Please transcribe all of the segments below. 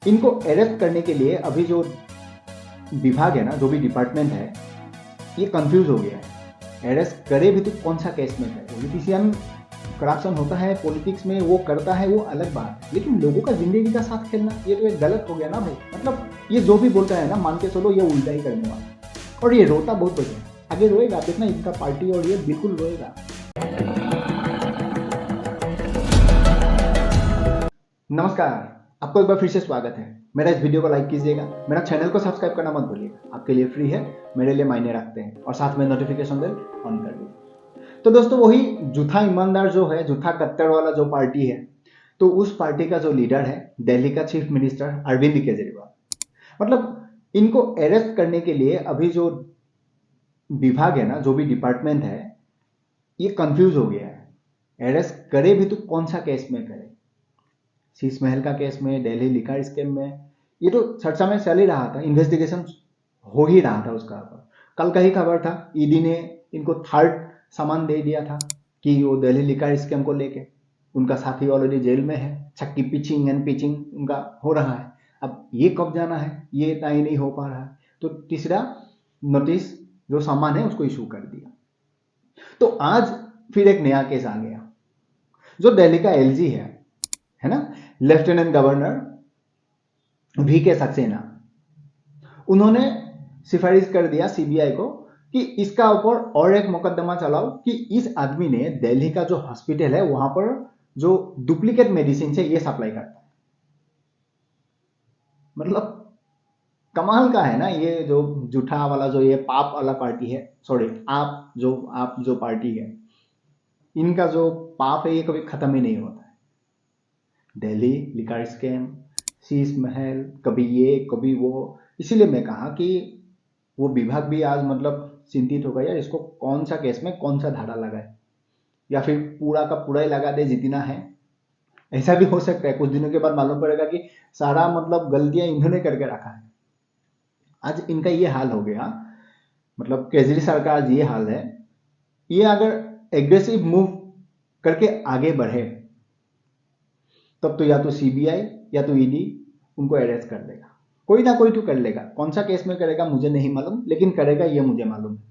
इनको अरेस्ट करने के लिए अभी जो विभाग है ना, जो भी डिपार्टमेंट है, ये कंफ्यूज हो गया है। अरेस्ट करे भी तो कौन सा केस में करे। पॉलिटिशियन करप्शन होता है पॉलिटिक्स में, वो करता है, वो अलग बात है, लेकिन लोगों का जिंदगी का साथ खेलना ये तो एक गलत हो गया ना भाई। मतलब ये जो भी बोलता है ना, मान के चलो ये उल्टा ही करने वाला। और ये रोता बहुत बचे, आगे रोएगा, देखना इनका पार्टी और ये बिल्कुल रोएगा। नमस्कार, आपको एक बार फिर से स्वागत है। मेरा इस वीडियो को लाइक कीजिएगा, मेरा चैनल को सब्सक्राइब करना मत भूलिएगा। आपके लिए फ्री है, मेरे लिए मायने रखते हैं, और साथ में नोटिफिकेशन बेल ऑन कर दीजिए। तो दोस्तों, वही झूठा ईमानदार जो है, झूठा कट्टर वाला जो पार्टी है, तो उस पार्टी का जो लीडर है दिल्ली का चीफ मिनिस्टर अरविंद केजरीवाल, मतलब इनको अरेस्ट करने के लिए अभी जो विभाग है ना, जो भी डिपार्टमेंट है, ये कंफ्यूज हो गया है। अरेस्ट करे भी तो कौन सा केस में करे। शीश महल का केस में, दिल्ली लिकर स्कैम में, ये तो चर्चा में चल ही रहा था, इन्वेस्टिगेशन हो ही रहा था उसका। कल का ही खबर था, ईडी ने इनको थर्ड सामान दे दिया था कि वो दिल्ली लिकर स्कैम को लेके उनका साथी ऑलरेडी जेल में है, छक्की पिचिंग एंड पिचिंग उनका हो रहा है। अब ये कब जाना है ये तय नहीं हो पा रहा है, तो तीसरा नोटिस जो सामान है उसको इशू कर दिया। तो आज फिर एक नया केस आ गया। जो दिल्ली का एलजी है ना, लेफ्टिनेंट गवर्नर वीके सक्सेना, उन्होंने सिफारिश कर दिया सीबीआई को कि इसका ऊपर और एक मुकदमा चलाओ कि इस आदमी ने दिल्ली का जो हॉस्पिटल है वहां पर जो डुप्लीकेट मेडिसिन है ये सप्लाई करता है। मतलब कमाल का है ना, ये जो जूठा वाला जो ये पाप वाला पार्टी है, सॉरी आप जो पार्टी है, इनका जो पाप है ये कभी खत्म ही नहीं होता है। दिल्ली लिकर स्कैम, शीश महल, कभी ये कभी वो। इसीलिए मैं कहा कि वो विभाग भी आज मतलब चिंतित हो गया, यार इसको कौन सा केस में कौन सा धारा लगाए, या फिर पूरा का पूरा ही लगा दे जितना है। ऐसा भी हो सकता है कुछ दिनों के बाद मालूम पड़ेगा कि सारा मतलब गलतियां इन्होंने करके रखा है। आज इनका ये हाल हो गया, मतलब केजरीवाल का आज ये हाल है। ये अगर एग्रेसिव मूव करके आगे बढ़े तब तो या तो सीबीआई या तो ईडी उनको अरेस्ट कर लेगा, कोई ना कोई तो कर लेगा। कौन सा केस में करेगा मुझे नहीं मालूम, लेकिन करेगा ये मुझे मालूम है,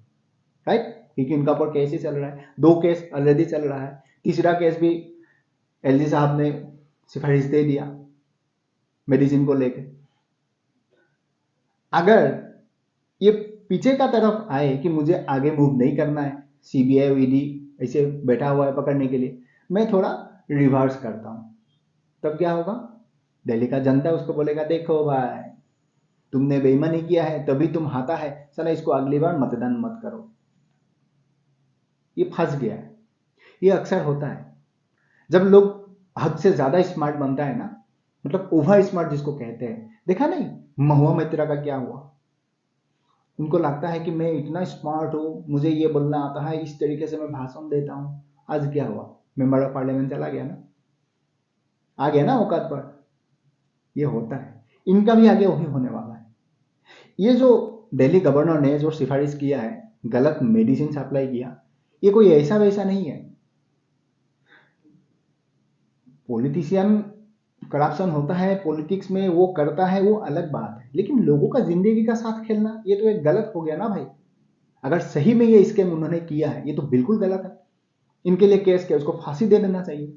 राइट? क्योंकि उनका ऊपर केस ही चल रहा है, 2 केस ऑलरेडी चल रहा है, तीसरा केस भी एलजी साहब ने सिफारिश दे दिया मेडिसिन को लेके। अगर ये पीछे का तरफ आए कि मुझे आगे मूव नहीं करना है, सीबीआई और ईडी ऐसे बैठा हुआ है पकड़ने के लिए, मैं थोड़ा रिवर्स करता हूं, तब क्या होगा? दिल्ली का जनता उसको बोलेगा, देखो भाई तुमने बेईमानी किया है तभी तुम हाथा है, चलो इसको अगली बार मतदान मत करो। ये फंस गया है। ये अक्सर होता है जब लोग हद से ज्यादा स्मार्ट बनता है ना, मतलब ओवर स्मार्ट जिसको कहते हैं। देखा नहीं महुआ मैत्रा का क्या हुआ? उनको लगता है कि मैं इतना स्मार्ट हूं, मुझे ये बोलना आता है, इस तरीके से मैं भाषण देता हूं। आज क्या हुआ? मेंबर ऑफ पार्लियामेंट चला गया ना, आ गया ना औकात पर। ये होता है, इनका भी आगे वही होने वाला है। ये जो दिल्ली गवर्नर ने जो सिफारिश किया है, गलत मेडिसिन सप्लाई किया, ये कोई ऐसा वैसा नहीं है। पॉलिटिशियन करप्शन होता है पॉलिटिक्स में, वो करता है, वो अलग बात है, लेकिन लोगों का जिंदगी का साथ खेलना ये तो एक गलत हो गया ना भाई। अगर सही में ये स्कैम उन्होंने किया है ये तो बिल्कुल गलत है। इनके लिए केस किया, उसको फांसी दे देना चाहिए।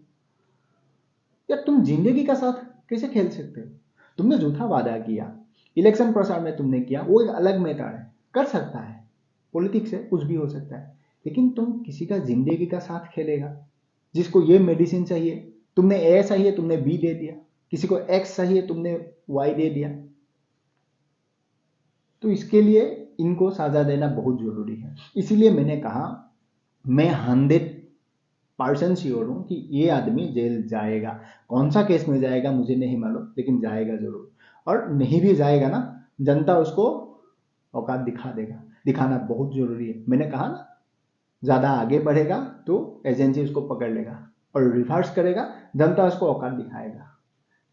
यार तुम जिंदगी का साथ कैसे खेल सकते हो? तुमने झूठा वादा किया, इलेक्शन प्रचार में तुमने किया, वो एक अलग मैटर है, कर सकता है, पॉलिटिक्स है, कुछ भी हो सकता है। लेकिन तुम किसी का जिंदगी का साथ खेलेगा? जिसको ये मेडिसिन चाहिए तुमने ए चाहिए तुमने बी दे दिया, किसी को एक्स चाहिए तुमने वाई दे दिया। तो इसके लिए इनको सजा देना बहुत जरूरी है। इसीलिए मैंने कहा मैं 100% श्योर हूं कि ये आदमी जेल जाएगा। कौन सा केस में जाएगा मुझे नहीं मालूम, लेकिन जाएगा जरूर। और नहीं भी जाएगा ना, जनता उसको औकात दिखा देगा। दिखाना बहुत जरूरी है। मैंने कहा ना, ज्यादा आगे बढ़ेगा तो एजेंसी उसको पकड़ लेगा, और रिवर्स करेगा जनता उसको औकात दिखाएगा।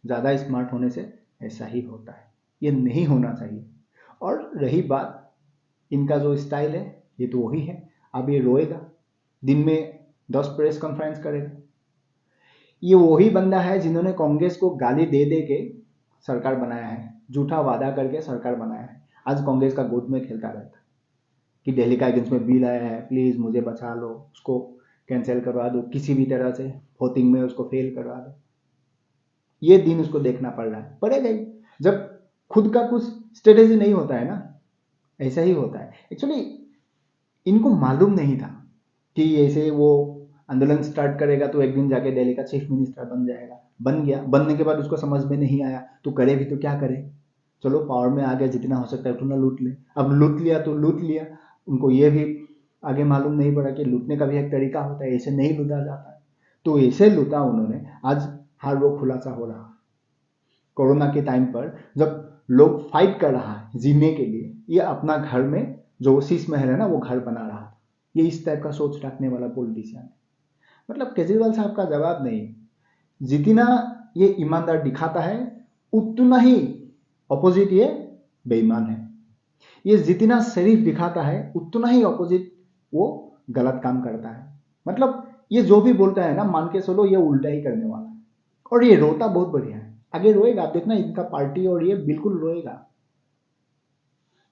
ज्यादा स्मार्ट होने से ऐसा ही होता है, ये नहीं होना चाहिए। और रही बात इनका जो स्टाइल है, ये तो वही है। अब ये रोएगा, दिन में 10 प्रेस कॉन्फ्रेंस करेगा। ये वही बंदा है जिन्होंने कांग्रेस को गाली दे दे के सरकार बनाया है, झूठा वादा करके सरकार बनाया है। आज कांग्रेस का गोद में खेलता रहता है कि दिल्ली का अगेंस्ट में बिल आया है, प्लीज मुझे बचा लो, उसको कैंसिल करवा दो, किसी भी तरह से वोटिंग में उसको फेल करवा दो। ये दिन उसको देखना पड़ रहा है, पड़ेगा ही। जब खुद का कुछ स्ट्रेटेजी नहीं होता है ना, ऐसा ही होता है। एक्चुअली इनको मालूम नहीं था कि ऐसे वो आंदोलन स्टार्ट करेगा तो एक दिन जाके दिल्ली का चीफ मिनिस्टर बन जाएगा। बन गया, बनने के बाद उसको समझ में नहीं आया तो करे भी तो क्या करे, चलो पावर में आ गया, जितना हो सकता है उतना लूट ले। अब लूट लिया तो लूट लिया, उनको ये भी आगे मालूम नहीं पड़ा कि लूटने का भी एक तरीका होता है, ऐसे नहीं लूटा जाता है। तो ऐसे लूटा उन्होंने, आज हर वो खुलासा हो रहा। कोरोना के टाइम पर जब लोग फाइट कर रहा है जीने के लिए, ये अपना घर में जो शीश महल है ना वो घर बना रहा था। ये इस टाइप का सोच रखने वाला पॉलिटिशियन है। मतलब केजरीवाल साहब का जवाब नहीं। जितना ये ईमानदार दिखाता है उतना ही ऑपोजिट ये बेईमान है। ये जितना शरीफ दिखाता है उतना ही ऑपोजिट वो गलत काम करता है। मतलब ये जो भी बोलता है ना, मान के चलो ये उल्टा ही करने वाला है। और ये रोता बहुत बढ़िया है, आगे रोएगा, आप देखना इनका पार्टी और ये बिल्कुल रोएगा।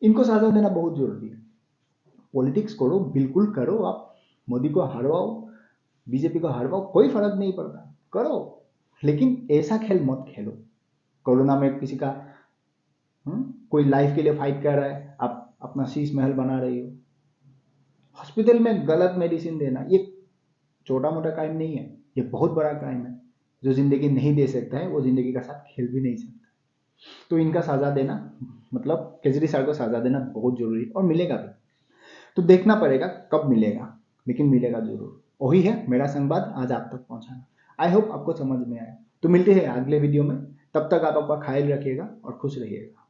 इनको सजा देना बहुत जरूरी है। पॉलिटिक्स करो, बिल्कुल करो, आप मोदी को हरवाओ, बीजेपी को हरवाओ, कोई फर्क नहीं पड़ता, करो, लेकिन ऐसा खेल मत खेलो। कोरोना में किसी का कोई लाइफ के लिए फाइट कर रहा है, आप अपना शीश महल बना रही हो। हॉस्पिटल में गलत मेडिसिन देना ये छोटा मोटा क्राइम नहीं है, ये बहुत बड़ा क्राइम है। जो जिंदगी नहीं दे सकता है वो जिंदगी का साथ खेल भी नहीं सकता। तो इनका सजा देना, मतलब केजरी सर को सजा देना बहुत जरूरी और मिलेगा भी। तो देखना पड़ेगा कब मिलेगा, लेकिन मिलेगा जरूर। वही है मेरा संवाद आज आप तक पहुंचाना। आई होप आपको समझ में आया। तो मिलते हैं अगले वीडियो में, तब तक आप अपना ख्याल रखिएगा और खुश रहिएगा।